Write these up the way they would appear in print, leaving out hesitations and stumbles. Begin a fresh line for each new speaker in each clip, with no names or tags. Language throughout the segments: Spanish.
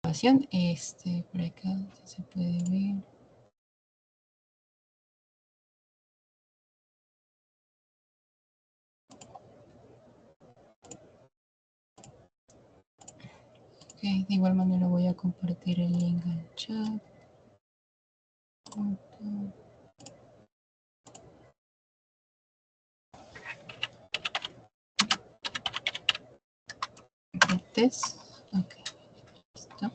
presentación. Por acá se puede ver. Ok, de igual manera voy a compartir el link al chat. Test. Ok, listo.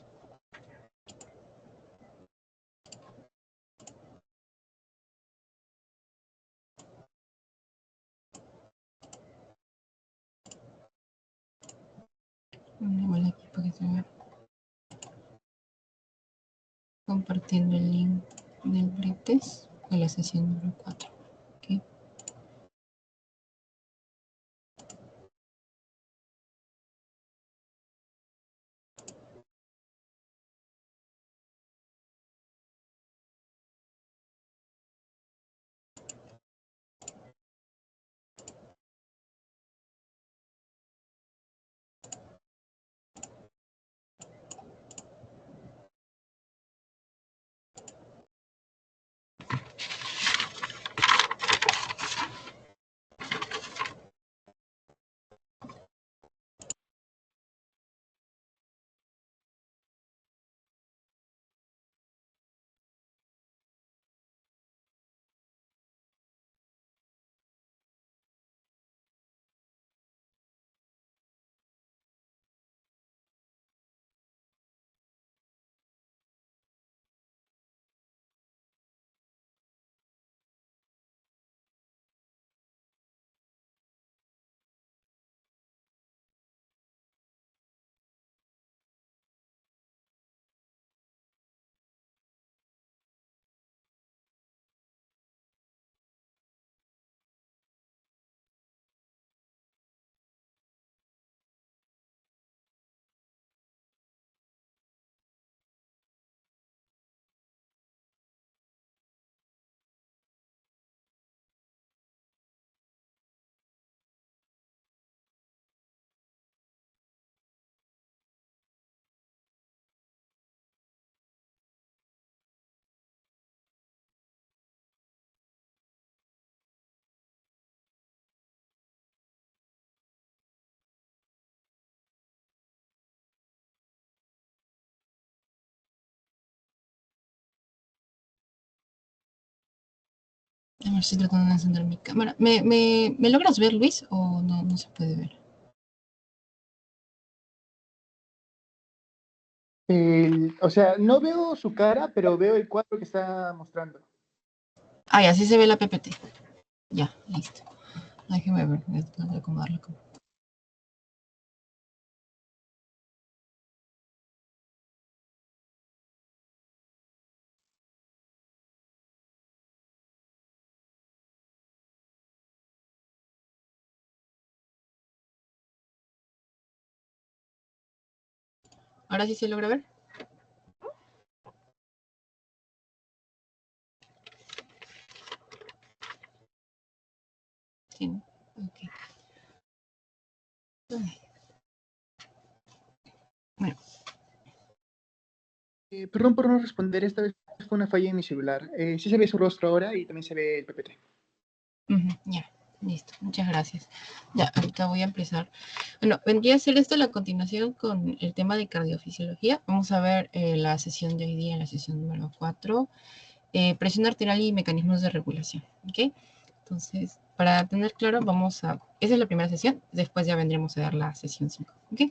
Igual aquí para que se vea. Compartiendo el link del pretest de la sesión número 4. Okay. A ver si tratando de encender mi cámara. ¿Me logras ver, Luis? ¿O no se puede ver?
O sea, no veo su cara, pero veo el cuadro que está mostrando.
Ah, ya, sí se ve la PPT. Ya, listo. Déjeme ver, voy a acomodar la cámara. ¿Ahora sí se logra ver? Sí, ¿no? Ok. Bueno.
Perdón por no responder, esta vez fue una falla en mi celular. Sí se ve su rostro ahora y también se ve el PPT.
Ya, listo. Muchas gracias. Ya, ahorita voy a empezar. Bueno, vendría a ser esto la continuación con el tema de cardiofisiología. Vamos a ver la sesión de hoy día, la sesión número 4. Presión arterial y mecanismos de regulación. ¿Ok? Entonces, para tener claro, esa es la primera sesión, después ya vendremos a dar la sesión 5. ¿Ok?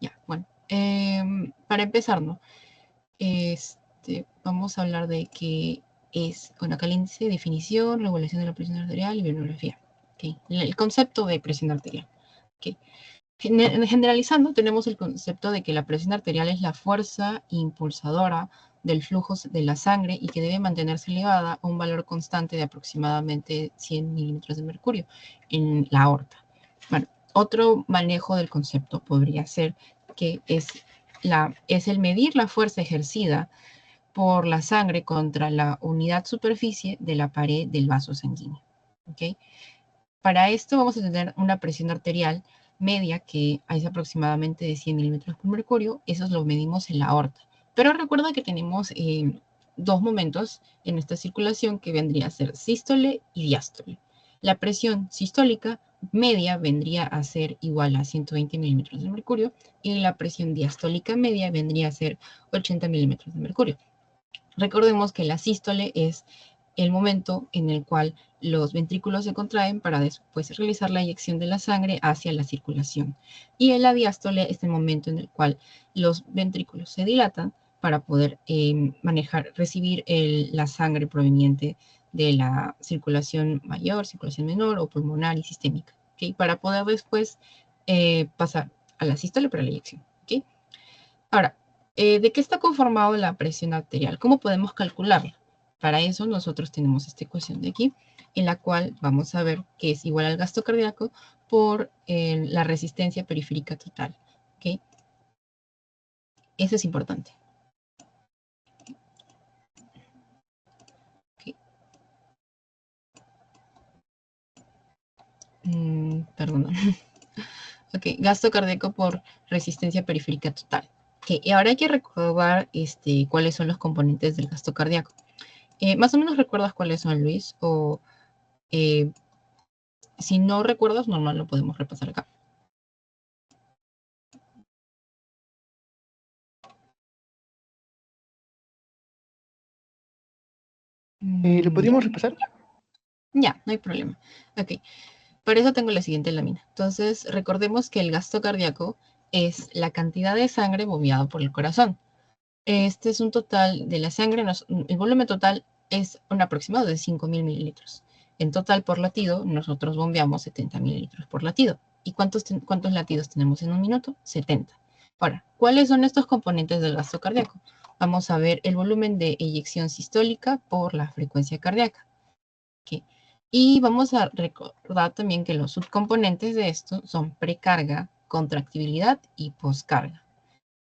Ya, bueno. Para empezar, ¿no? Vamos a hablar de qué es, bueno, acá el índice, definición, regulación de la presión arterial y bibliografía. ¿Ok? El concepto de presión arterial. ¿Ok? Generalizando, tenemos el concepto de que la presión arterial es la fuerza impulsadora del flujo de la sangre y que debe mantenerse elevada a un valor constante de aproximadamente 100 milímetros de mercurio en la aorta. Bueno, otro manejo del concepto podría ser que es el medir la fuerza ejercida por la sangre contra la unidad superficie de la pared del vaso sanguíneo. ¿Okay? Para esto vamos a tener una presión arterial media que es aproximadamente de 100 milímetros por mercurio. Eso lo medimos en la aorta. Pero recuerda que tenemos dos momentos en esta circulación que vendría a ser sístole y diástole. La presión sistólica media vendría a ser igual a 120 milímetros de mercurio y la presión diastólica media vendría a ser 80 milímetros de mercurio. Recordemos que la sístole es el momento en el cual los ventrículos se contraen para después realizar la eyección de la sangre hacia la circulación. Y en la diástole es el momento en el cual los ventrículos se dilatan para poder recibir la sangre proveniente de la circulación mayor, circulación menor o pulmonar y sistémica, ¿okay? Para poder después pasar a la sístole para la eyección, ¿okay? Ahora, ¿de qué está conformado la presión arterial? ¿Cómo podemos calcularla? Para eso nosotros tenemos esta ecuación de aquí, en la cual vamos a ver que es igual al gasto cardíaco por la resistencia periférica total, ¿ok? Eso es importante. Okay. Perdón. Ok, gasto cardíaco por resistencia periférica total. Okay, y ahora hay que recordar cuáles son los componentes del gasto cardíaco. Más o menos recuerdas cuáles son, Luis, o si no recuerdas, normal, lo podemos repasar acá.
¿Lo podríamos repasar?
Ya, no hay problema. Ok, para eso tengo la siguiente lámina. Entonces, recordemos que el gasto cardíaco es la cantidad de sangre bombeada por el corazón. Este es un total de la sangre, el volumen total es un aproximado de 5.000 mililitros. En total por latido, nosotros bombeamos 70 mililitros por latido. ¿Y cuántos latidos tenemos en un minuto? 70. Ahora, ¿cuáles son estos componentes del gasto cardíaco? Vamos a ver el volumen de eyección sistólica por la frecuencia cardíaca. ¿Okay? Y vamos a recordar también que los subcomponentes de esto son precarga, contractibilidad y poscarga.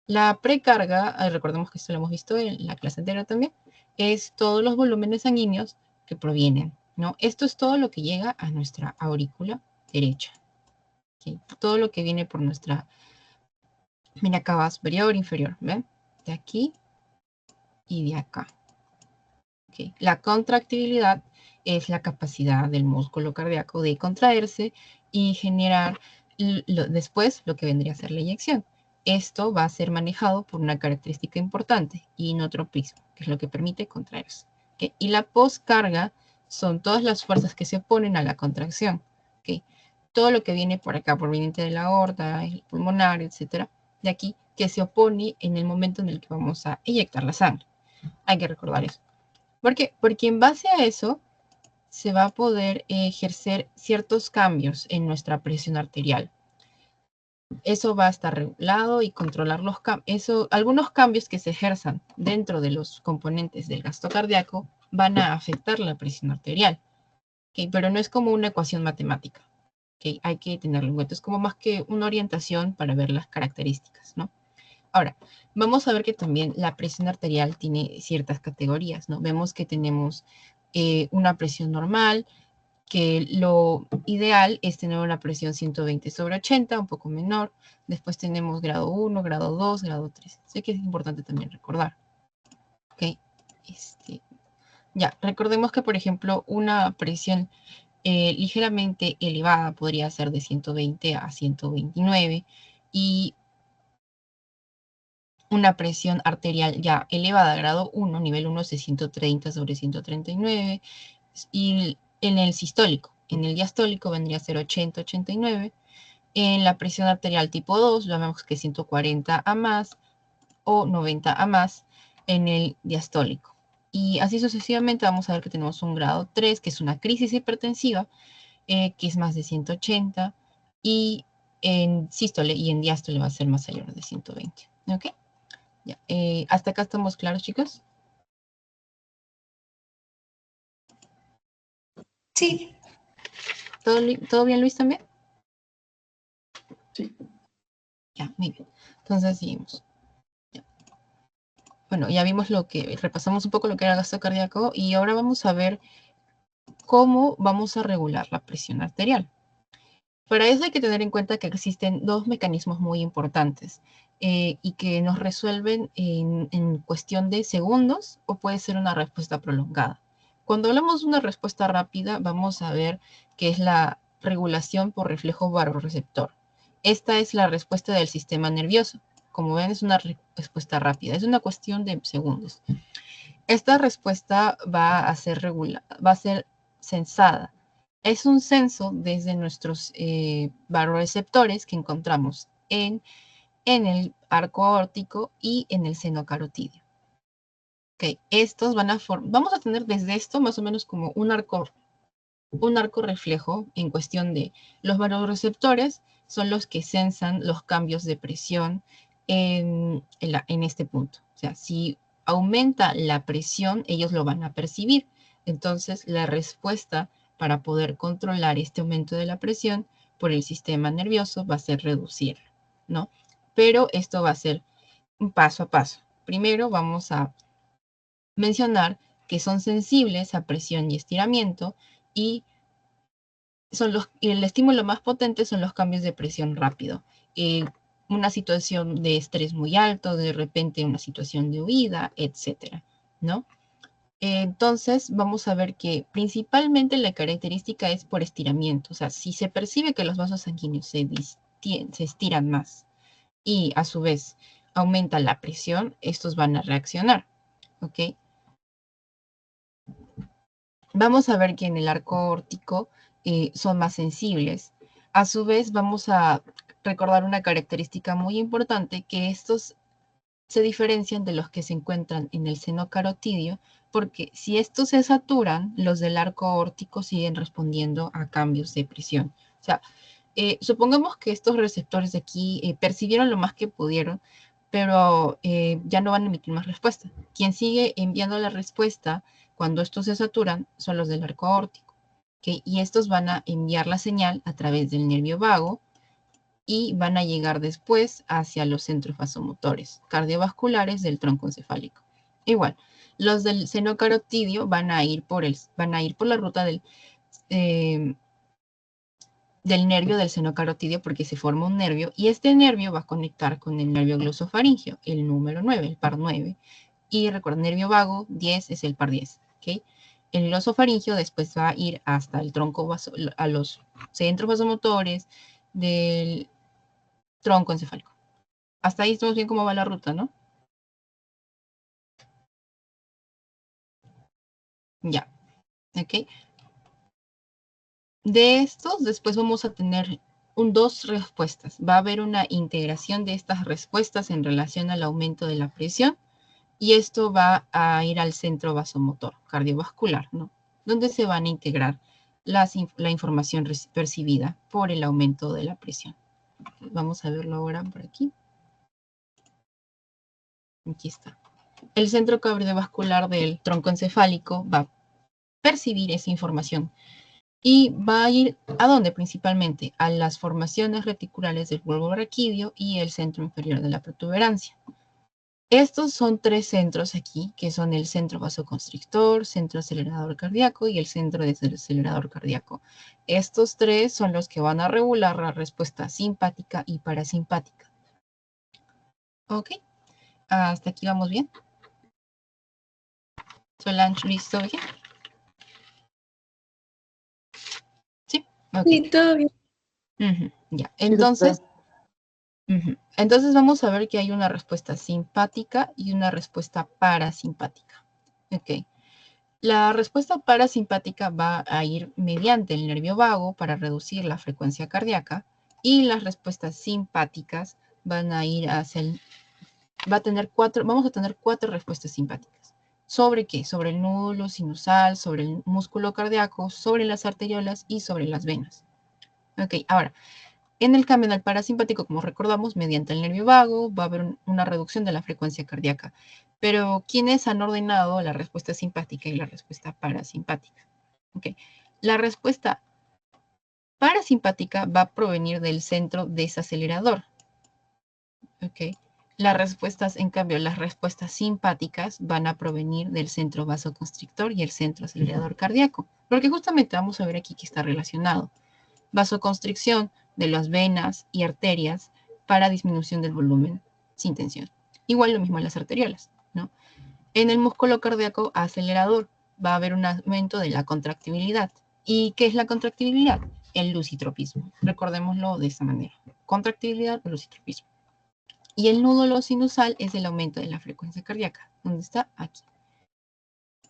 La precarga, recordemos que esto lo hemos visto en la clase anterior también, es todos los volúmenes sanguíneos que provienen, ¿no? Esto es todo lo que llega a nuestra aurícula derecha. ¿Okay? Todo lo que viene por nuestra vena cava superior, inferior, ¿ven? De aquí y de acá. ¿Okay? La contractibilidad es la capacidad del músculo cardíaco de contraerse y generar después lo que vendría a ser la eyección. Esto va a ser manejado por una característica importante, inotropismo, que es lo que permite contraerse. ¿Okay? Y la poscarga son todas las fuerzas que se oponen a la contracción. ¿Okay? Todo lo que viene por acá, proveniente de la aorta, el pulmonar, etcétera, de aquí, que se opone en el momento en el que vamos a eyectar la sangre. Hay que recordar eso. ¿Por qué? Porque en base a eso se va a poder ejercer ciertos cambios en nuestra presión arterial. Eso va a estar regulado y controlar algunos cambios que se ejerzan dentro de los componentes del gasto cardíaco van a afectar la presión arterial. ¿Okay? Pero no es como una ecuación matemática. ¿Okay? Hay que tenerlo en cuenta. Es como más que una orientación para ver las características, ¿no? Ahora, vamos a ver que también la presión arterial tiene ciertas categorías, ¿no? Vemos que tenemos una presión normal, que lo ideal es tener una presión 120/80, un poco menor. Después tenemos grado 1, grado 2, grado 3. Sé que es importante también recordar. ¿Ok? Ya, recordemos que, por ejemplo, una presión ligeramente elevada podría ser de 120 a 129 y una presión arterial ya elevada, grado 1, nivel 1 es de 130/139, y en el sistólico, en el diastólico vendría a ser 80/89, en la presión arterial tipo 2, ya vemos que 140 a más o 90 a más en el diastólico. Y así sucesivamente vamos a ver que tenemos un grado 3, que es una crisis hipertensiva, que es más de 180, y en sístole y en diástole va a ser más allá de 120. ¿Ok? Ya, ¿hasta acá estamos claros, chicos?
Sí.
¿Todo bien, Luis, también?
Sí.
Ya, muy bien. Entonces, seguimos. Ya. Bueno, ya vimos repasamos un poco lo que era el gasto cardíaco y ahora vamos a ver cómo vamos a regular la presión arterial. Para eso hay que tener en cuenta que existen dos mecanismos muy importantes y que nos resuelven en cuestión de segundos o puede ser una respuesta prolongada. Cuando hablamos de una respuesta rápida, vamos a ver que es la regulación por reflejo vasoreceptor. Esta es la respuesta del sistema nervioso. Como ven, es una respuesta rápida, es una cuestión de segundos. Esta respuesta va a ser censada. Es un censo desde nuestros vasoreceptores que encontramos en el arco aórtico y en el seno carotídeo. Ok, estos vamos a tener desde esto más o menos como un arco reflejo en cuestión de los vasoreceptores son los que censan los cambios de presión en este punto. O sea, si aumenta la presión, ellos lo van a percibir. Entonces, la respuesta para poder controlar este aumento de la presión por el sistema nervioso va a ser reducirlo, ¿no? Pero esto va a ser un paso a paso. Primero vamos a mencionar que son sensibles a presión y estiramiento y el estímulo más potente son los cambios de presión rápido. Una situación de estrés muy alto, de repente una situación de huida, etcétera, ¿no? Entonces, vamos a ver que principalmente la característica es por estiramiento. O sea, si se percibe que los vasos sanguíneos se estiran más y a su vez aumenta la presión, estos van a reaccionar, ¿ok? Vamos a ver que en el arco aórtico son más sensibles. A su vez, vamos a recordar una característica muy importante, que estos se diferencian de los que se encuentran en el seno carotídeo, porque si estos se saturan, los del arco aórtico siguen respondiendo a cambios de presión. O sea, supongamos que estos receptores de aquí percibieron lo más que pudieron, pero ya no van a emitir más respuesta. Quien sigue enviando la respuesta cuando estos se saturan son los del arco aórtico, ¿okay? Y estos van a enviar la señal a través del nervio vago y van a llegar después hacia los centros vasomotores cardiovasculares del tronco encefálico. Igual, los del seno carotídeo van a ir por la ruta del nervio del seno carotídeo porque se forma un nervio y este nervio va a conectar con el nervio glosofaringeo, el número 9, el par 9. Y recuerda, nervio vago 10 es el par 10, ¿ok? El glosofaringeo después va a ir hasta el tronco a los centros vasomotores del tronco encefálico. Hasta ahí estamos bien cómo va la ruta, ¿no? Ya, ¿ok? De estos, después vamos a tener dos respuestas. Va a haber una integración de estas respuestas en relación al aumento de la presión y esto va a ir al centro vasomotor cardiovascular, ¿no? Donde se van a integrar la información percibida por el aumento de la presión. Vamos a verlo ahora por aquí. Aquí está. El centro cardiovascular del tronco encefálico va a percibir esa información y va a ir ¿a dónde? Principalmente a las formaciones reticulares del bulbo raquídeo y el centro inferior de la protuberancia. Estos son tres centros aquí, que son el centro vasoconstrictor, centro acelerador cardíaco y el centro desacelerador cardíaco. Estos tres son los que van a regular la respuesta simpática y parasimpática. ¿Ok? Hasta aquí vamos bien. Solange, ¿listo? ¿Bien? ¿Sí? Ok.
Sí, todo bien.
Ya, entonces... Entonces vamos a ver que hay una respuesta simpática y una respuesta parasimpática. Ok. La respuesta parasimpática va a ir mediante el nervio vago para reducir la frecuencia cardíaca y las respuestas simpáticas van a ir hacia vamos a tener cuatro respuestas simpáticas. ¿Sobre qué? Sobre el nódulo sinusal, sobre el músculo cardíaco, sobre las arteriolas y sobre las venas. Ok, ahora, en el cambio del parasimpático, como recordamos, mediante el nervio vago va a haber una reducción de la frecuencia cardíaca. Pero, ¿quiénes han ordenado la respuesta simpática y la respuesta parasimpática? Okay. La respuesta parasimpática va a provenir del centro desacelerador. Okay. En cambio, las respuestas simpáticas van a provenir del centro vasoconstrictor y el centro acelerador cardíaco. Porque justamente vamos a ver aquí que está relacionado. Vasoconstricción de las venas y arterias para disminución del volumen sin tensión. Igual lo mismo en las arteriolas, ¿no? En el músculo cardíaco acelerador va a haber un aumento de la contractibilidad. ¿Y qué es la contractibilidad? El lusitropismo. Recordémoslo de esta manera. Contractibilidad o lusitropismo. Y el nódulo sinusal es el aumento de la frecuencia cardíaca. ¿Dónde está? Aquí.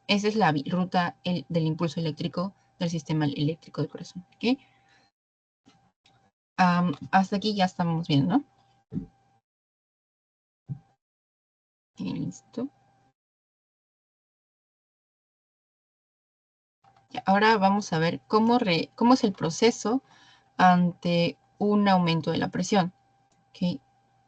Esa es la ruta del impulso eléctrico del sistema eléctrico del corazón. ¿Okay? Hasta aquí ya estamos bien, ¿no? Listo. Ahora vamos a ver cómo es el proceso ante un aumento de la presión. ¿Okay?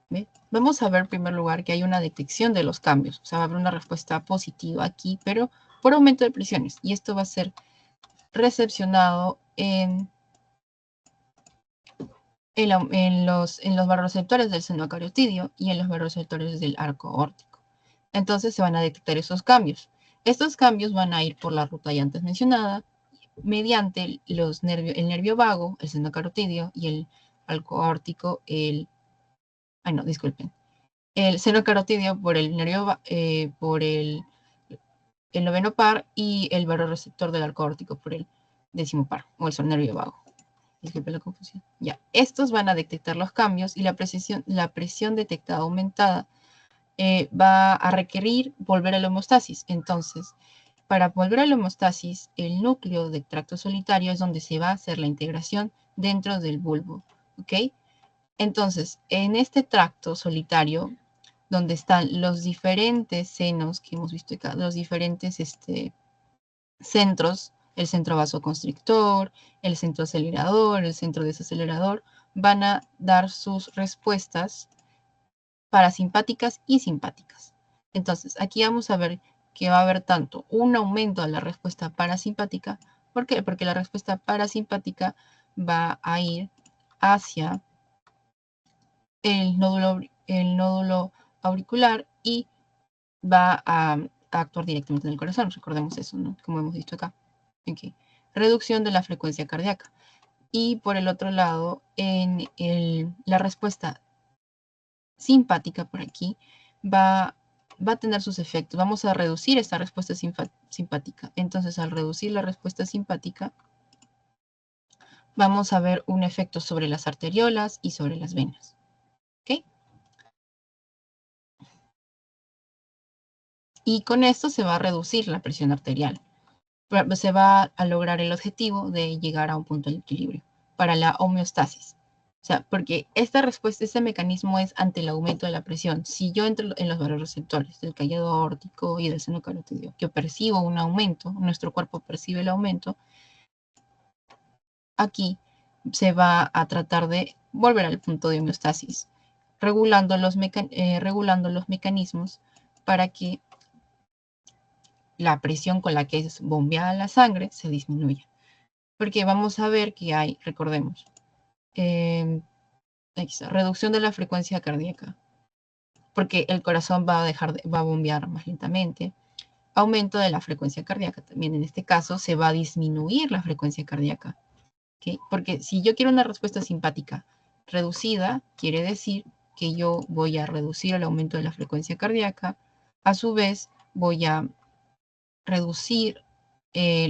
¿Ve? Vamos a ver en primer lugar que hay una detección de los cambios. O sea, va a haber una respuesta positiva aquí, pero por aumento de presiones. Y esto va a ser recepcionado en los barroreceptores del seno cariotidio y en los barroreceptores del arco aórtico. Entonces se van a detectar esos cambios. Estos cambios van a ir por la ruta ya antes mencionada, mediante el nervio vago, el seno carotidio, y el arco aórtico, el seno carotidio por el nervio, por el noveno par, y el barorreceptor del arco aórtico por el décimo par, o el nervio vago. Disculpe la confusión. Ya, estos van a detectar los cambios y la presión detectada aumentada va a requerir volver a la homeostasis. Entonces, para volver a la homeostasis, el núcleo del tracto solitario es donde se va a hacer la integración dentro del bulbo. ¿Ok? Entonces, en este tracto solitario, donde están los diferentes senos que hemos visto acá, los diferentes centros, el centro vasoconstrictor, el centro acelerador, el centro desacelerador, van a dar sus respuestas parasimpáticas y simpáticas. Entonces, aquí vamos a ver que va a haber tanto un aumento de la respuesta parasimpática. ¿Por qué? Porque la respuesta parasimpática va a ir hacia el nódulo auricular y va a actuar directamente en el corazón. Recordemos eso, ¿no? Como hemos visto acá. Okay. Reducción de la frecuencia cardíaca. Y por el otro lado, en la respuesta simpática por aquí va a tener sus efectos. Vamos a reducir esta respuesta simpática. Entonces, al reducir la respuesta simpática, vamos a ver un efecto sobre las arteriolas y sobre las venas. ¿Ok? Y con esto se va a reducir la presión arterial. Se va a lograr el objetivo de llegar a un punto de equilibrio para la homeostasis. O sea, porque esta respuesta, este mecanismo es ante el aumento de la presión. Si yo entro en los barorreceptores del callado aórtico y del seno carotidio, que percibo un aumento, nuestro cuerpo percibe el aumento, aquí se va a tratar de volver al punto de homeostasis, regulando los mecanismos para que la presión con la que es bombeada la sangre se disminuya. Porque vamos a ver que hay, recordemos, reducción de la frecuencia cardíaca, porque el corazón va a bombear más lentamente. Aumento de la frecuencia cardíaca. También en este caso se va a disminuir la frecuencia cardíaca. ¿Okay? Porque si yo quiero una respuesta simpática reducida, quiere decir que yo voy a reducir el aumento de la frecuencia cardíaca. A su vez, voy a reducir,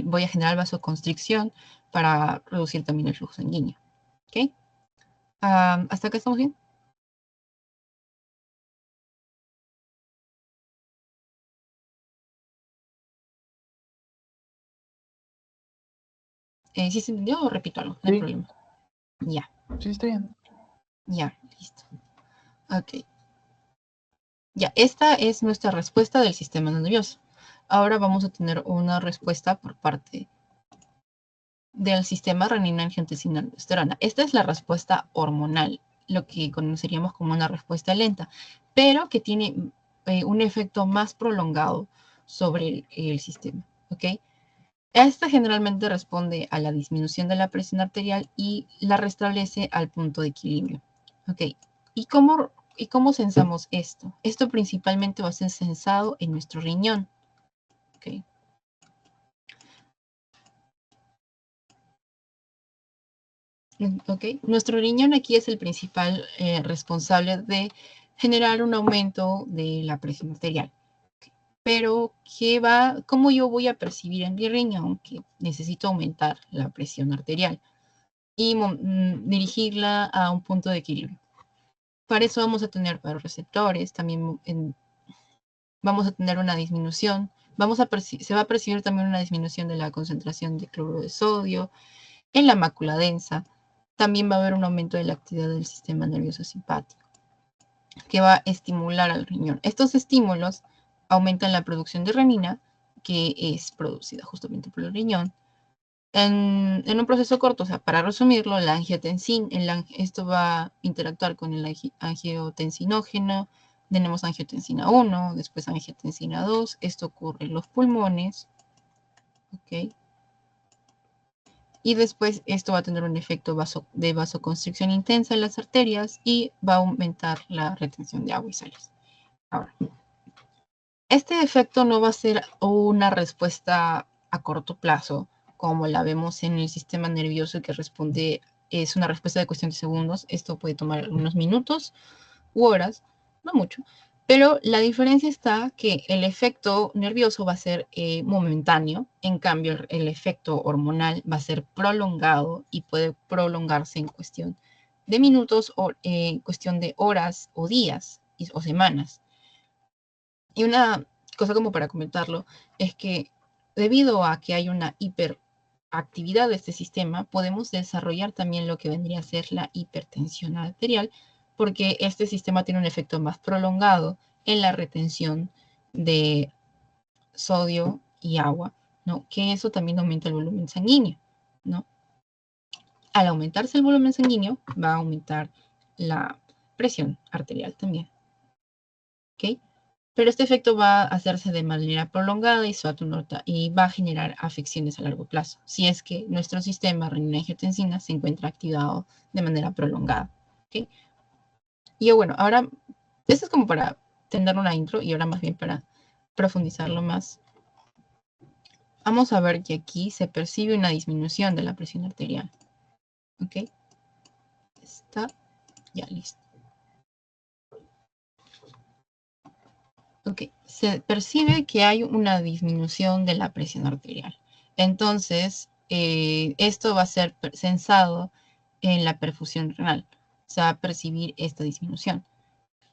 voy a generar vasoconstricción para reducir también el flujo sanguíneo. ¿Ok? ¿Hasta acá estamos bien? ¿Sí se entendió o repito algo? No hay problema. Ya.
Sí, está bien.
Ya, listo. Ok. Ya, esta es nuestra respuesta del sistema nervioso. Ahora vamos a tener una respuesta por parte del sistema renina-angiotensina-aldosterona. Esta es la respuesta hormonal, lo que conoceríamos como una respuesta lenta, pero que tiene un efecto más prolongado sobre el sistema. ¿Ok? Esta generalmente responde a la disminución de la presión arterial y la restablece al punto de equilibrio. ¿Ok? ¿Y cómo sensamos esto? Esto principalmente va a ser sensado en nuestro riñón. ¿Ok? ¿Ok? Nuestro riñón aquí es el principal responsable de generar un aumento de la presión arterial. Pero, ¿cómo yo voy a percibir en mi riñón que necesito aumentar la presión arterial y dirigirla a un punto de equilibrio? Para eso vamos a tener receptores, también vamos a tener una disminución, se va a percibir también una disminución de la concentración de cloruro de sodio en la mácula densa. También va a haber un aumento de la actividad del sistema nervioso simpático, que va a estimular al riñón. Estos estímulos aumentan la producción de renina, que es producida justamente por el riñón. En un proceso corto, o sea, para resumirlo, la angiotensina, esto va a interactuar con el angiotensinógeno. Tenemos angiotensina 1, después angiotensina 2. Esto ocurre en los pulmones. ¿Ok? Y después esto va a tener un efecto de vasoconstricción intensa en las arterias y va a aumentar la retención de agua y sales. Ahora, este efecto no va a ser una respuesta a corto plazo, como la vemos en el sistema nervioso que responde, es una respuesta de cuestión de segundos. Esto puede tomar algunos minutos u horas, no mucho. Pero la diferencia está que el efecto nervioso va a ser momentáneo, en cambio el efecto hormonal va a ser prolongado y puede prolongarse en cuestión de minutos o en cuestión de horas o días o semanas. Y una cosa como para comentarlo es que debido a que hay una hiperactividad de este sistema, podemos desarrollar también lo que vendría a ser la hipertensión arterial, porque este sistema tiene un efecto más prolongado en la retención de sodio y agua, ¿no? Que eso también aumenta el volumen sanguíneo, ¿no? Al aumentarse el volumen sanguíneo, va a aumentar la presión arterial también, ¿ok? Pero este efecto va a hacerse de manera prolongada y va a generar afecciones a largo plazo, si es que nuestro sistema renina-angiotensina se encuentra activado de manera prolongada. ¿Okay? Y bueno, ahora, esto es como para tener una intro y ahora más bien para profundizarlo más. Vamos a ver que aquí se percibe una disminución de la presión arterial. ¿Ok? Está ya listo. Ok, se percibe que hay una disminución de la presión arterial. Entonces, esto va a ser sensado en la perfusión renal. Se va a percibir esta disminución.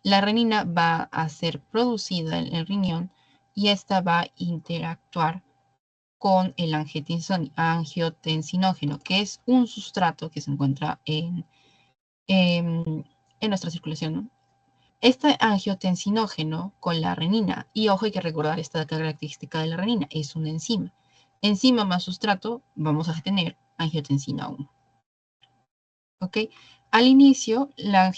La renina va a ser producida en el riñón y esta va a interactuar con el angiotensinógeno, que es un sustrato que se encuentra en nuestra circulación, ¿no? Este angiotensinógeno con la renina, y ojo, hay que recordar esta característica de la renina, es una enzima. Enzima más sustrato, vamos a tener angiotensina 1. ¿Ok? Al inicio, la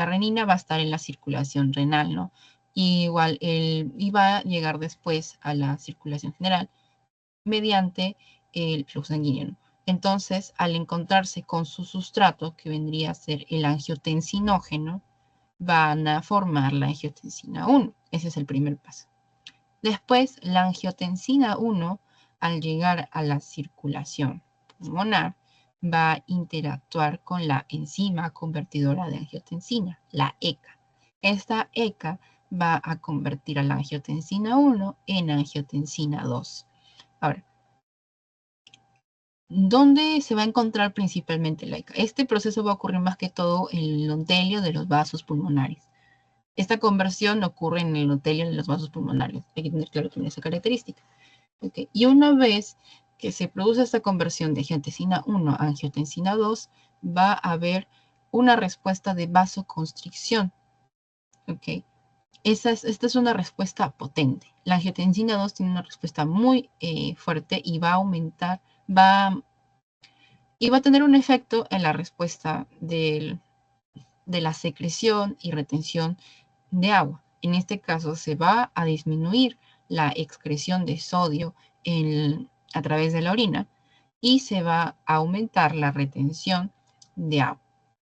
renina va a estar en la circulación renal, ¿no? Y igual, y va a llegar después a la circulación general mediante el flujo sanguíneo, ¿no? Entonces, al encontrarse con su sustrato, que vendría a ser el angiotensinógeno, van a formar la angiotensina 1. Ese es el primer paso. Después, la angiotensina 1, al llegar a la circulación pulmonar, va a interactuar con la enzima convertidora de angiotensina, la ECA. Esta ECA va a convertir a la angiotensina 1 en angiotensina 2. Ahora, ¿dónde se va a encontrar principalmente la ECA? Este proceso va a ocurrir más que todo en el endotelio de los vasos pulmonares. Esta conversión ocurre en el endotelio de los vasos pulmonares. Hay que tener claro también esa característica. ¿Okay? Y una vez que se produce esta conversión de angiotensina 1 a angiotensina 2, va a haber una respuesta de vasoconstricción. ¿Okay? Esta es una respuesta potente. La angiotensina 2 tiene una respuesta muy fuerte y va a aumentar, y va a tener un efecto en la respuesta de la secreción y retención de agua. En este caso se va a disminuir la excreción de sodio a través de la orina y se va a aumentar la retención de agua.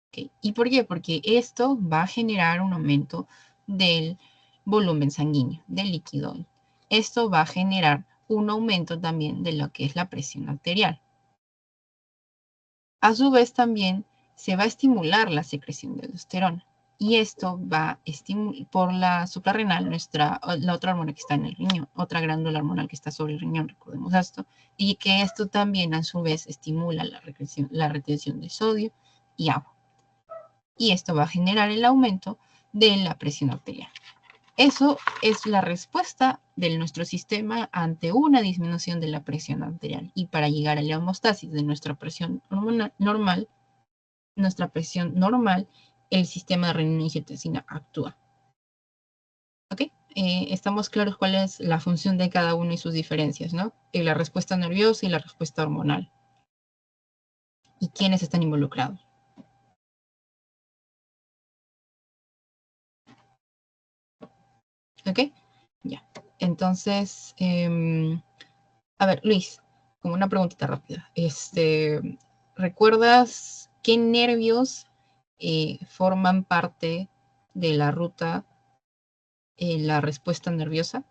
¿Okay? ¿Y por qué? Porque esto va a generar un aumento del volumen sanguíneo, del líquido. Esto va a generar un aumento también de lo que es la presión arterial. A su vez también se va a estimular la secreción de aldosterona. Y esto va por la suprarrenal, la otra hormona que está en el riñón, otra glándula hormonal que está sobre el riñón, recordemos esto, y que esto también a su vez estimula la retención de sodio y agua. Y esto va a generar el aumento de la presión arterial. Eso es la respuesta de nuestro sistema ante una disminución de la presión arterial. Y para llegar a la homeostasis de nuestra presión normal, el sistema de renina y angiotensina actúa. ¿Ok? Estamos claros cuál es la función de cada uno y sus diferencias, ¿no? La respuesta nerviosa y la respuesta hormonal. Y quiénes están involucrados. ¿Ok? Ya. Entonces, a ver, Luis, como una preguntita rápida. ¿Recuerdas qué nervios forman parte de la ruta la respuesta nerviosa?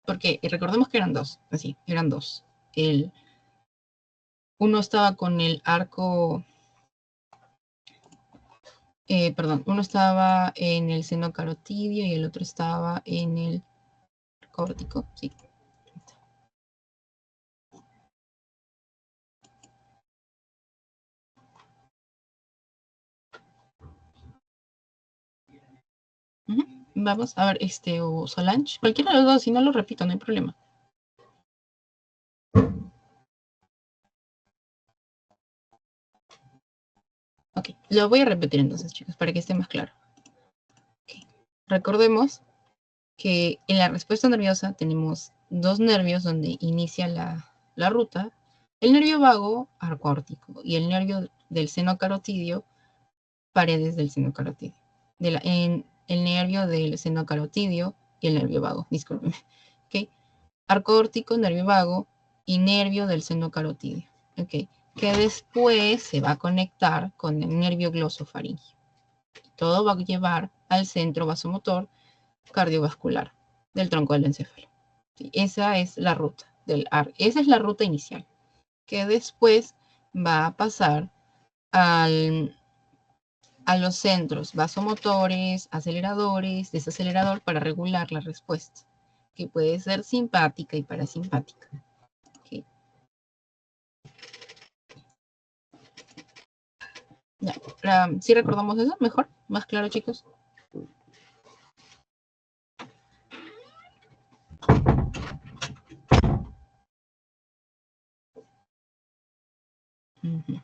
Porque recordemos que eran dos, así, eran dos. Uno estaba con el arco, uno estaba en el seno carotidio y el otro estaba en el córtico, sí. Ujú. Vamos a ver, o Solange, cualquiera de los dos, si no lo repito, no hay problema. Ok, lo voy a repetir entonces, chicos, para que esté más claro. Okay. Recordemos que en la respuesta nerviosa tenemos dos nervios donde inicia la ruta, el nervio vago, arco aórtico, y el nervio del seno carotidio, paredes del seno carotidio. En el nervio del seno carotidio y el nervio vago, discúlpenme. ¿Okay? Arco aórtico, nervio vago y nervio del seno carotidio. ¿Okay? Que después se va a conectar con el nervio glosofaringeo. Todo va a llevar al centro vasomotor cardiovascular del tronco del encéfalo. ¿Sí? Esa es la ruta esa es la ruta inicial, que después va a pasar a los centros vasomotores, aceleradores, desacelerador para regular la respuesta, que puede ser simpática y parasimpática. ¿Okay? Ya, ¿sí recordamos eso? ¿Mejor? ¿Más claro, chicos? Uh-huh.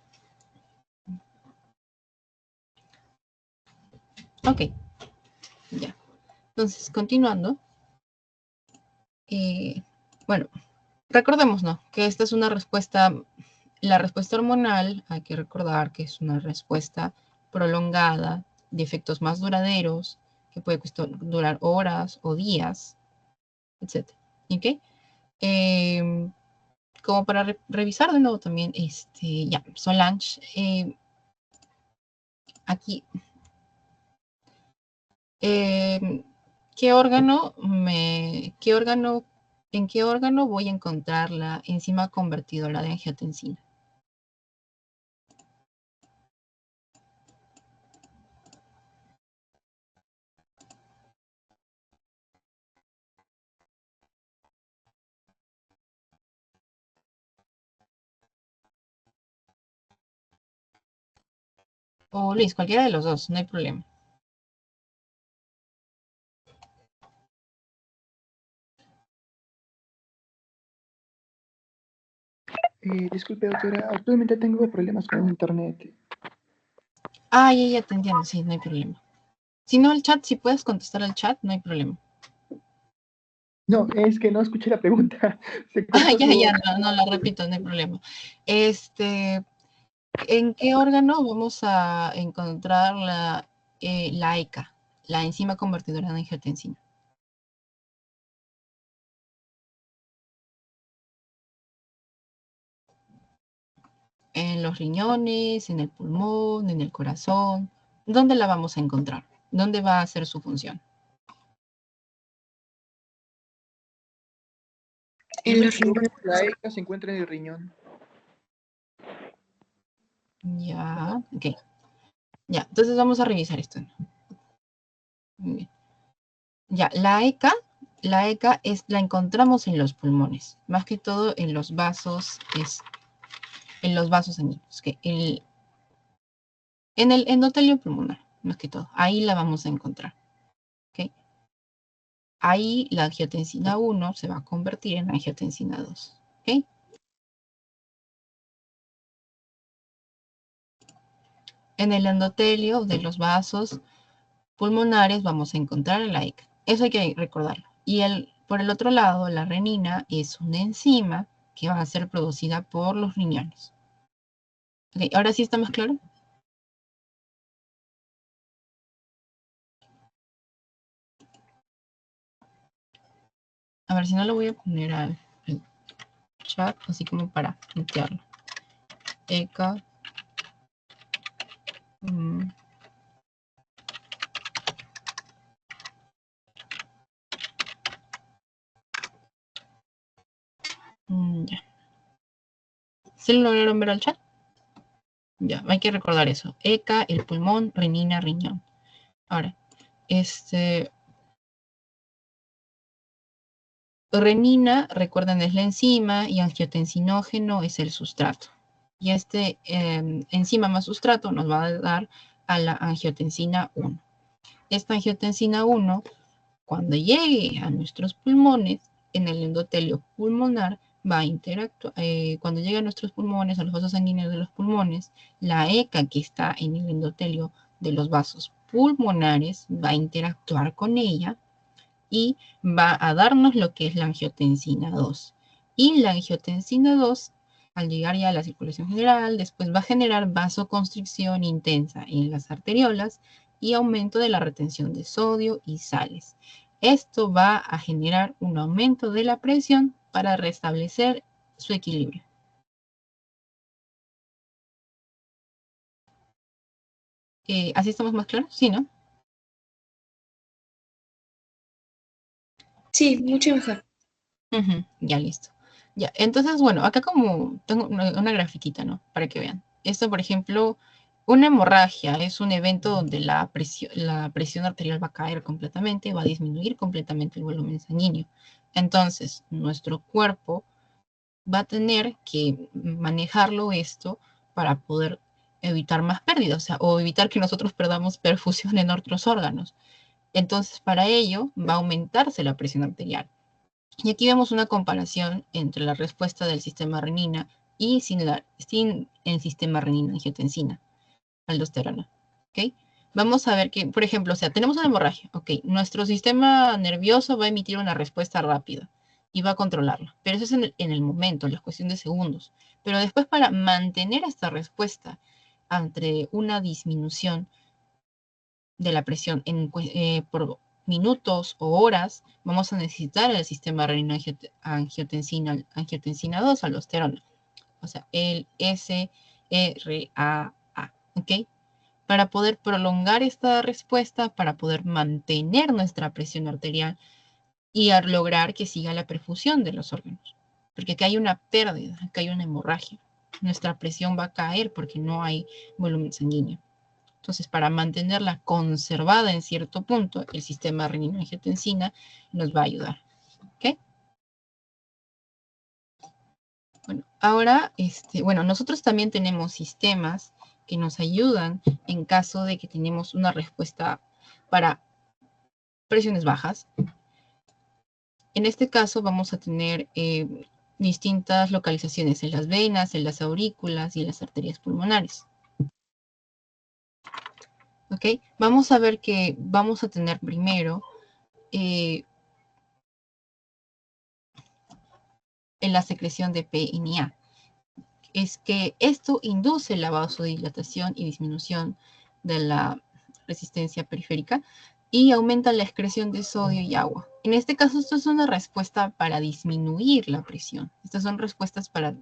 Ok, ya. Entonces, continuando. Bueno, recordemos, ¿no? Que esta es una respuesta, la respuesta hormonal, hay que recordar que es una respuesta prolongada, de efectos más duraderos, que puede durar horas o días, etc. ¿Ok? Como para revisar de nuevo también, ya, Solange, aquí, ¿qué órgano en qué órgano voy a encontrar la enzima convertidora de angiotensina? O Luis, cualquiera de los dos, no hay problema.
Disculpe, doctora, actualmente tengo problemas con el internet.
Ah, ya te entiendo, sí, no hay problema. Si no, el chat, si puedes contestar al chat, no hay problema.
No, es que no escuché la pregunta. Se
Ah,
cortó
ya,
su...
no, la repito, no hay problema. ¿En qué órgano vamos a encontrar la ECA, la enzima convertidora de angiotensina? En los riñones, en el pulmón, en el corazón. ¿Dónde la vamos a encontrar? ¿Dónde va a ser su función?
En los riñones.
La ECA se encuentra en el riñón.
Ya, ok. Ya, entonces vamos a revisar esto. Muy bien. Ya, la ECA la encontramos en los pulmones, más que todo en los vasos, en los vasos sanguíneos, que en el endotelio pulmonar, más que todo. Ahí la vamos a encontrar. ¿Ok? Ahí la angiotensina 1 se va a convertir en angiotensina 2. ¿Ok? En el endotelio de los vasos pulmonares vamos a encontrar la ECA. Eso hay que recordarlo. Y por el otro lado, la renina es una enzima que va a ser producida por los riñones. ¿Ok? ¿Ahora sí está más claro? A ver, si no lo voy a poner al chat, así como para plantearlo. ECA. Ya. ¿Sí lo lograron ver al chat? Ya, hay que recordar eso. ECA, el pulmón, renina, riñón. Ahora, renina, recuerden, es la enzima y angiotensinógeno es el sustrato. Y enzima más sustrato nos va a dar a la angiotensina 1. Esta angiotensina 1, cuando llegue a nuestros pulmones, en el endotelio pulmonar, va a interactuar, cuando llegue a nuestros pulmones, a los vasos sanguíneos de los pulmones, la ECA que está en el endotelio de los vasos pulmonares va a interactuar con ella y va a darnos lo que es la angiotensina 2. Y la angiotensina 2, al llegar ya a la circulación general, después va a generar vasoconstricción intensa en las arteriolas y aumento de la retención de sodio y sales. Esto va a generar un aumento de la presión para restablecer su equilibrio. ¿Así estamos más claros? Sí, ¿no?
Sí, mucho mejor.
Ya, listo. Ya, entonces, bueno, acá como tengo una grafiquita, ¿no? Para que vean. Esto, por ejemplo, una hemorragia es un evento donde la presión arterial va a caer completamente, va a disminuir completamente el volumen sanguíneo. Entonces, nuestro cuerpo va a tener que manejarlo esto para poder evitar más pérdidas, o sea, o evitar que nosotros perdamos perfusión en otros órganos. Entonces, para ello, va a aumentarse la presión arterial. Y aquí vemos una comparación entre la respuesta del sistema renina y sin el sistema renina-angiotensina, aldosterona. ¿Ok? Vamos a ver que, por ejemplo, o sea, tenemos una hemorragia. Ok, nuestro sistema nervioso va a emitir una respuesta rápida y va a controlarla. Pero eso es en el momento, en la cuestión de segundos. Pero después, para mantener esta respuesta ante una disminución de la presión por minutos o horas, vamos a necesitar el sistema renina-angiotensina 2, aldosterona, o sea, el SRAA, ¿ok? Para poder prolongar esta respuesta, para poder mantener nuestra presión arterial y lograr que siga la perfusión de los órganos. Porque acá hay una pérdida, acá hay una hemorragia. Nuestra presión va a caer porque no hay volumen sanguíneo. Entonces, para mantenerla conservada en cierto punto, el sistema renina-angiotensina nos va a ayudar. ¿Ok? Bueno, ahora, bueno, nosotros también tenemos sistemas que nos ayudan en caso de que tenemos una respuesta para presiones bajas. En este caso vamos a tener distintas localizaciones en las venas, en las aurículas y en las arterias pulmonares. ¿Ok? Vamos a ver que vamos a tener primero en la secreción de PNA. Es que esto induce la vasodilatación y disminución de la resistencia periférica y aumenta la excreción de sodio y agua. En este caso, esto es una respuesta para disminuir la presión. Estas son respuestas para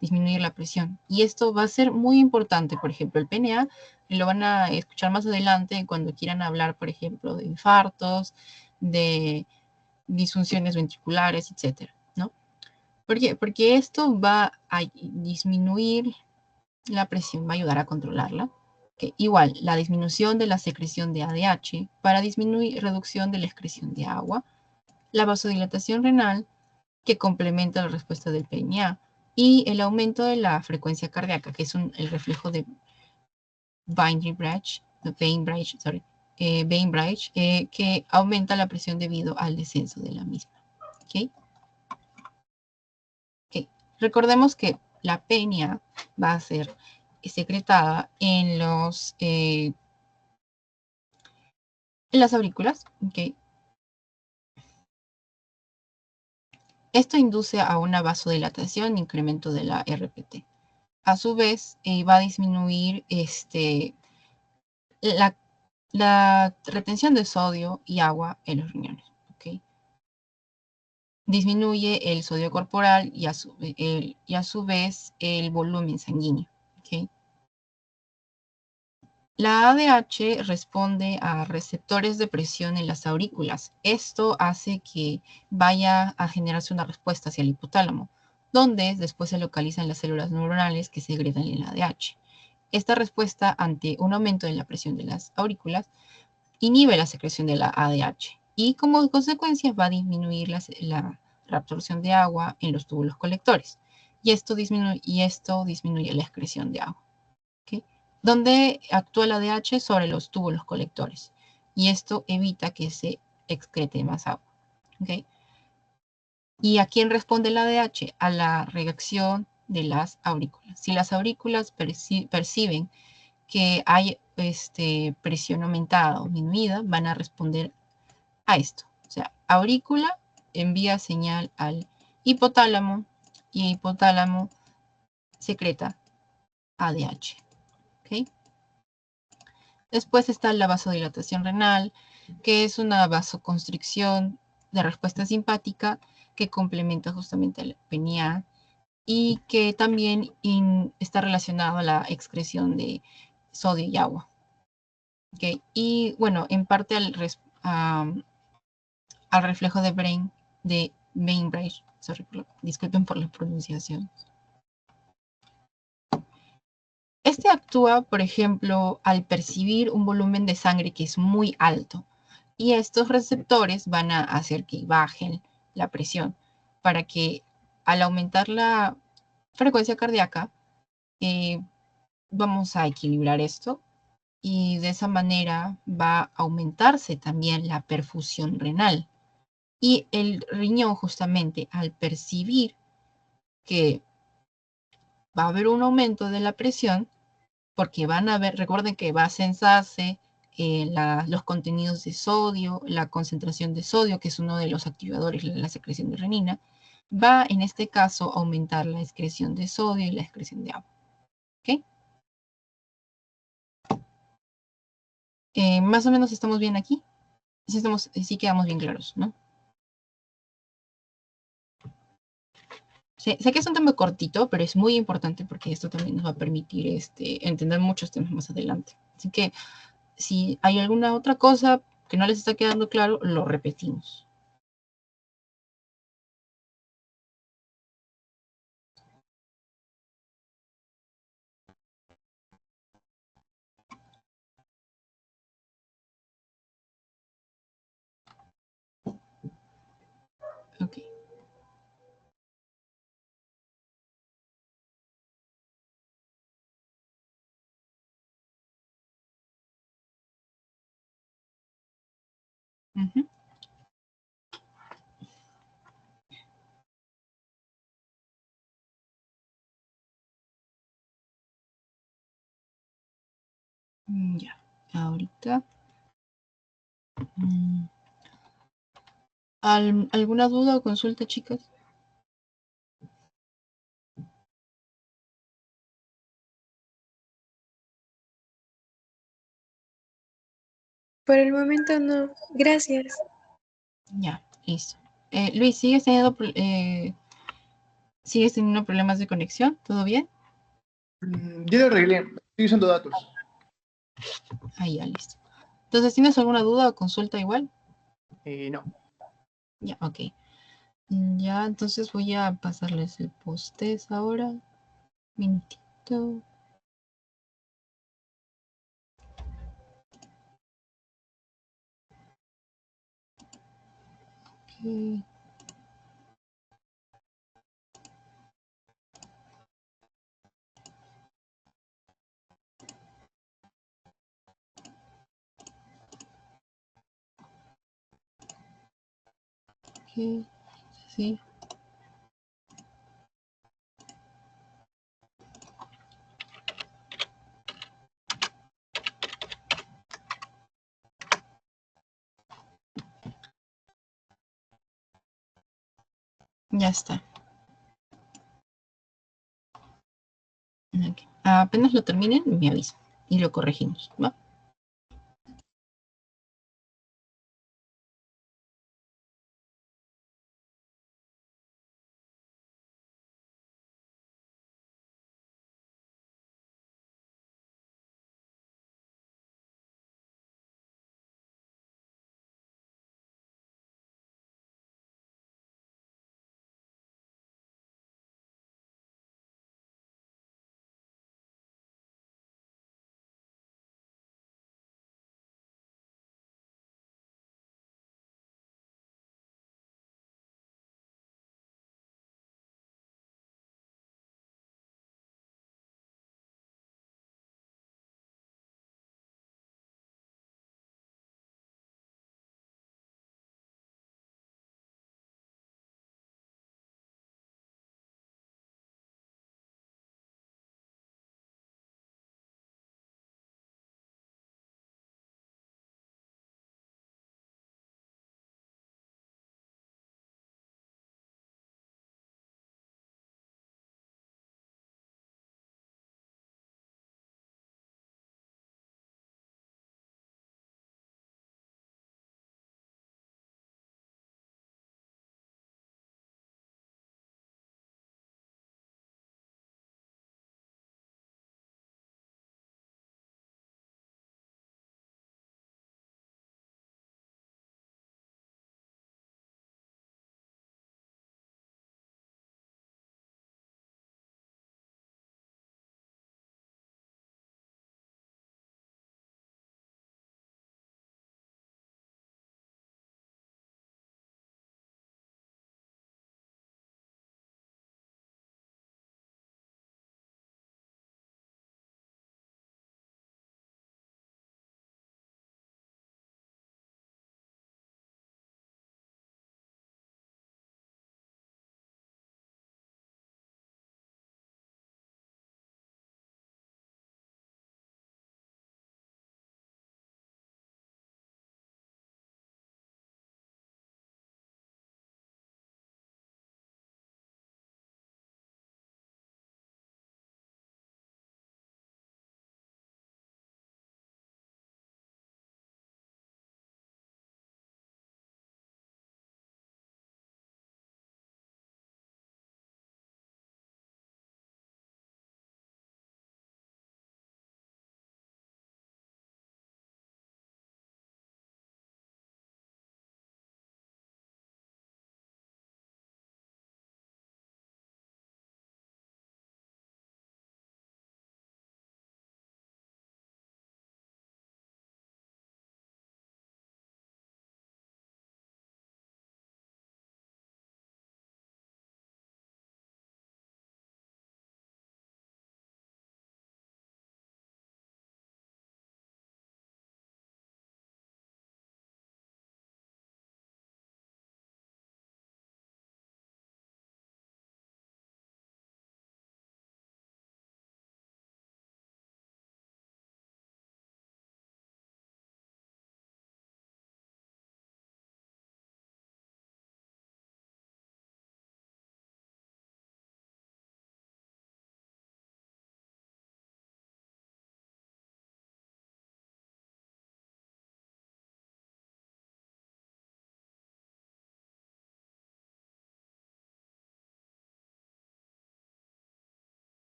disminuir la presión. Y esto va a ser muy importante. Por ejemplo, el PNA lo van a escuchar más adelante cuando quieran hablar, por ejemplo, de infartos, de disfunciones ventriculares, etcétera, ¿no? ¿Por qué? Porque esto va a disminuir la presión, va a ayudar a controlarla. Que igual, la disminución de la secreción de ADH para disminuir reducción de la excreción de agua, la vasodilatación renal que complementa la respuesta del PNA y el aumento de la frecuencia cardíaca, que es el reflejo de Bainbridge, que aumenta la presión debido al descenso de la misma. ¿Okay? Okay. Recordemos que la PNA va a ser secretada en las aurículas. ¿Okay? Esto induce a una vasodilatación e incremento de la RPT. A su vez, va a disminuir la retención de sodio y agua en los riñones. ¿Okay? Disminuye el sodio corporal y a su vez el volumen sanguíneo. ¿Okay? La ADH responde a receptores de presión en las aurículas. Esto hace que vaya a generarse una respuesta hacia el hipotálamo, donde después se localizan las células neuronales que segregan el ADH. Esta respuesta ante un aumento en la presión de las aurículas inhibe la secreción de la ADH y como consecuencia va a disminuir la reabsorción de agua en los túbulos colectores y esto disminuye la excreción de agua. ¿Okay? Donde actúa la ADH sobre los túbulos colectores y esto evita que se excrete más agua. ¿Okay? ¿Y a quién responde la ADH? A la reacción de las aurículas. Si las aurículas perciben que hay presión aumentada o disminuida, van a responder a esto. O sea, aurícula envía señal al hipotálamo y el hipotálamo secreta ADH. ¿Okay? Después está la vasodilatación renal, que es una vasoconstricción de respuesta simpática que complementa justamente el PNA y que también está relacionado a la excreción de sodio y agua. ¿Okay? Y bueno, en parte al reflejo de Bainbridge. Disculpen por la pronunciación. Este actúa, por ejemplo, al percibir un volumen de sangre que es muy alto y estos receptores van a hacer que bajen la presión para que al aumentar la frecuencia cardíaca vamos a equilibrar esto y de esa manera va a aumentarse también la perfusión renal. Y el riñón justamente al percibir que va a haber un aumento de la presión, porque van a ver, recuerden que va a censarse los contenidos de sodio, la concentración de sodio, que es uno de los activadores de la secreción de renina, va en este caso a aumentar la excreción de sodio y la excreción de agua. ¿Okay? Más o menos estamos bien aquí. Sí quedamos bien claros, ¿no? Sé que es un tema cortito, pero es muy importante porque esto también nos va a permitir entender muchos temas más adelante. Así que si hay alguna otra cosa que no les está quedando claro, lo repetimos. Ok. Ujú. Ya, ahorita. mm, ¿Alguna duda o consulta, chicas?
Por el momento no. Gracias.
Ya, listo. Luis, ¿sigues teniendo problemas de conexión? ¿Todo bien?
Ya lo arreglé, estoy usando datos.
Ahí, ya, listo. Entonces, ¿tienes alguna duda o consulta igual?
No.
Ya, ok. Ya, entonces voy a pasarles el post-test ahora. Minutito. Ok. Ok, sí. Ya está. Ok. Apenas lo terminen, me avisan y lo corregimos, ¿va?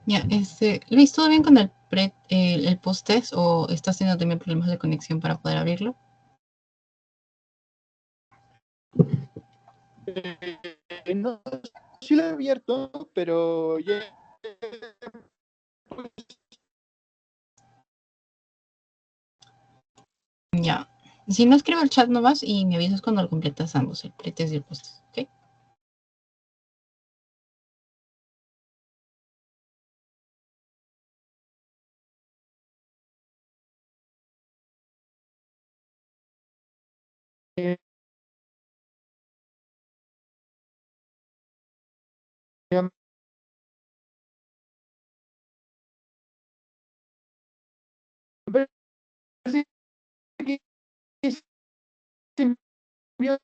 Ya, Luis, ¿todo bien con el post-test o estás teniendo también problemas de conexión para poder abrirlo?
No, sí lo he abierto, pero ya...
Ya. Si no, escribe el chat nomás y me avisas cuando lo completas ambos, el pretest y el post-test, ¿ok?
ya me parece que se envió.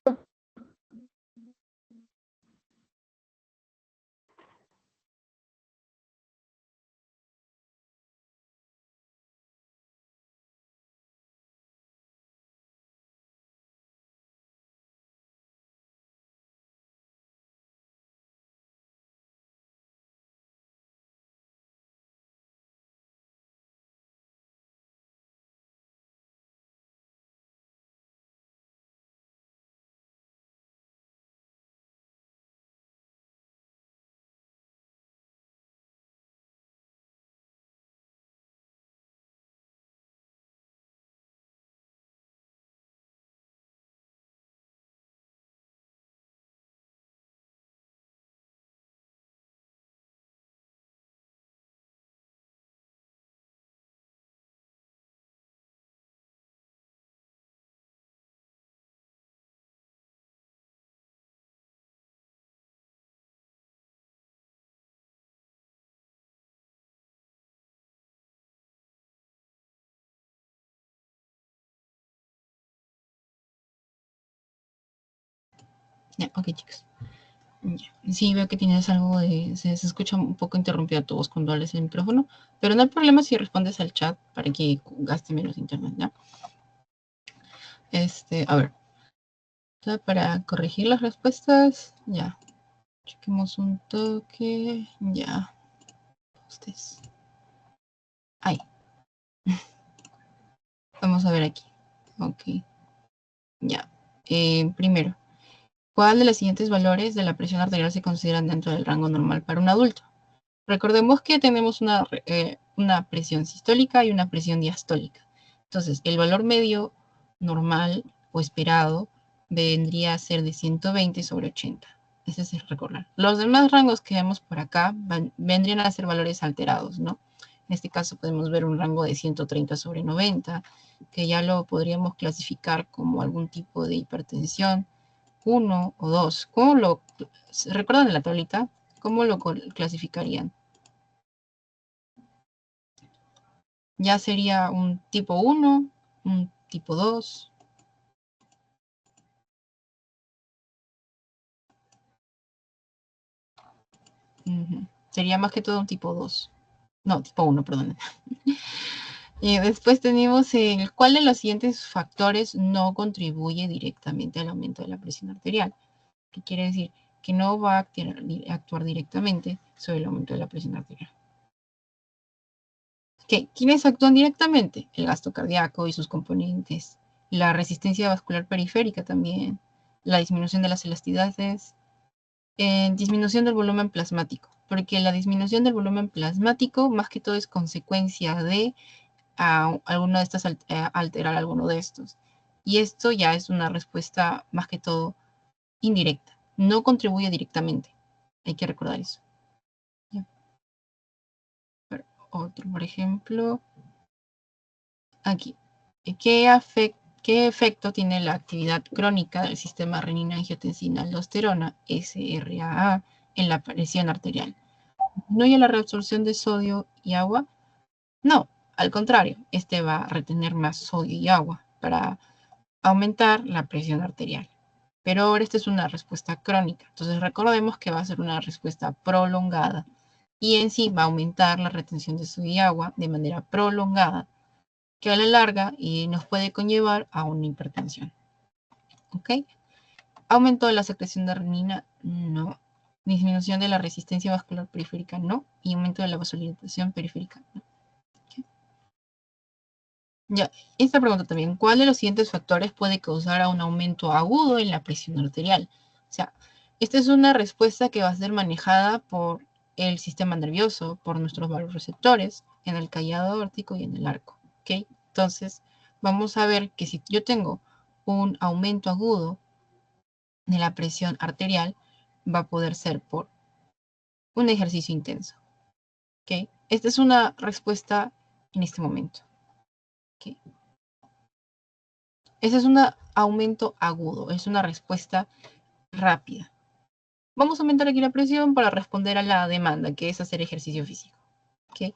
Ya, ok, chicos. Ya. Sí, veo que tienes algo de... Se escucha un poco interrumpida tu voz cuando hables el micrófono, pero no hay problema si respondes al chat para que gaste menos internet, ¿ya? A ver, para corregir las respuestas, ya. Chequemos un toque, ya. Ustedes. Ahí. Vamos a ver aquí. Ok, ya. Primero, ¿cuál de los siguientes valores de la presión arterial se consideran dentro del rango normal para un adulto? Recordemos que tenemos una presión sistólica y una presión diastólica. Entonces, el valor medio normal o esperado vendría a ser de 120 sobre 80. Ese es el recordar. Los demás rangos que vemos por acá vendrían a ser valores alterados, ¿no? En este caso podemos ver un rango de 130 sobre 90, que ya lo podríamos clasificar como algún tipo de hipertensión, 1 o 2. ¿Recuerdan de la tablita? ¿Cómo lo clasificarían? Ya sería un tipo 1, un tipo 2. Sería más que todo un tipo 2. No, tipo 1, perdón. Y después tenemos cuál de los siguientes factores no contribuye directamente al aumento de la presión arterial. ¿Qué quiere decir? Que no va a actuar directamente sobre el aumento de la presión arterial. ¿Quiénes actúan directamente? El gasto cardíaco y sus componentes, la resistencia vascular periférica también, la disminución de las elasticidades, disminución del volumen plasmático, porque la disminución del volumen plasmático más que todo es consecuencia de alguno de estas alterar alguno de estos. Y esto ya es una respuesta más que todo indirecta, no contribuye directamente. Hay que recordar eso. ¿Ya? Otro, por ejemplo, aquí. ¿Qué efecto tiene la actividad crónica del sistema renina-angiotensina-aldosterona, SRAA, en la presión arterial? ¿No hay la reabsorción de sodio y agua? No, al contrario, este va a retener más sodio y agua para aumentar la presión arterial. Pero ahora esta es una respuesta crónica, entonces recordemos que va a ser una respuesta prolongada y en sí va a aumentar la retención de sodio y agua de manera prolongada, que a la larga nos puede conllevar a una hipertensión. ¿Ok? ¿Aumento de la secreción de renina? No. Disminución de la resistencia vascular periférica, no. Y aumento de la vasodilatación periférica, no. ¿Okay? Ya, esta pregunta también. ¿Cuál de los siguientes factores puede causar a un aumento agudo en la presión arterial? O sea, esta es una respuesta que va a ser manejada por el sistema nervioso, por nuestros vasoreceptores, en el callado aórtico y en el arco. ¿Ok? Entonces, vamos a ver que si yo tengo un aumento agudo de la presión arterial, va a poder ser por un ejercicio intenso. ¿Ok? Esta es una respuesta en este momento. ¿Ok? Ese es un aumento agudo, es una respuesta rápida. Vamos a aumentar aquí la presión para responder a la demanda, que es hacer ejercicio físico. ¿Ok?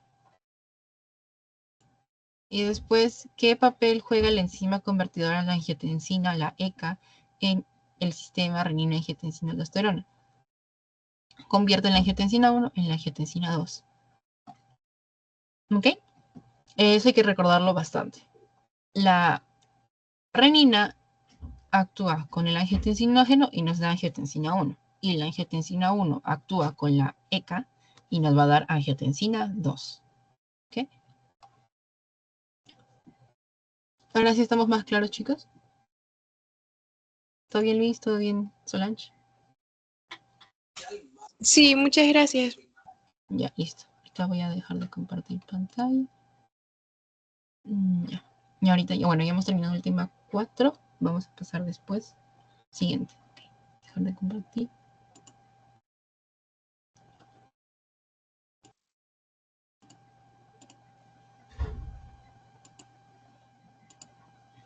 Y después, ¿qué papel juega la enzima convertidora de la angiotensina, la ECA, en el sistema renina-angiotensina-aldosterona? Convierte la angiotensina 1 en la angiotensina 2. ¿Ok? Eso hay que recordarlo bastante. La renina actúa con el angiotensinógeno y nos da angiotensina 1. Y la angiotensina 1 actúa con la ECA y nos va a dar angiotensina 2. ¿Ok? Ahora sí estamos más claros, chicos. ¿Todo bien, Luis? ¿Todo bien, Solange?
Sí, muchas gracias.
Ya, listo. Ahorita voy a dejar de compartir pantalla. Ya. Y ahorita, bueno, ya hemos terminado el tema 4. Vamos a pasar después. Siguiente. Okay. Dejar de compartir.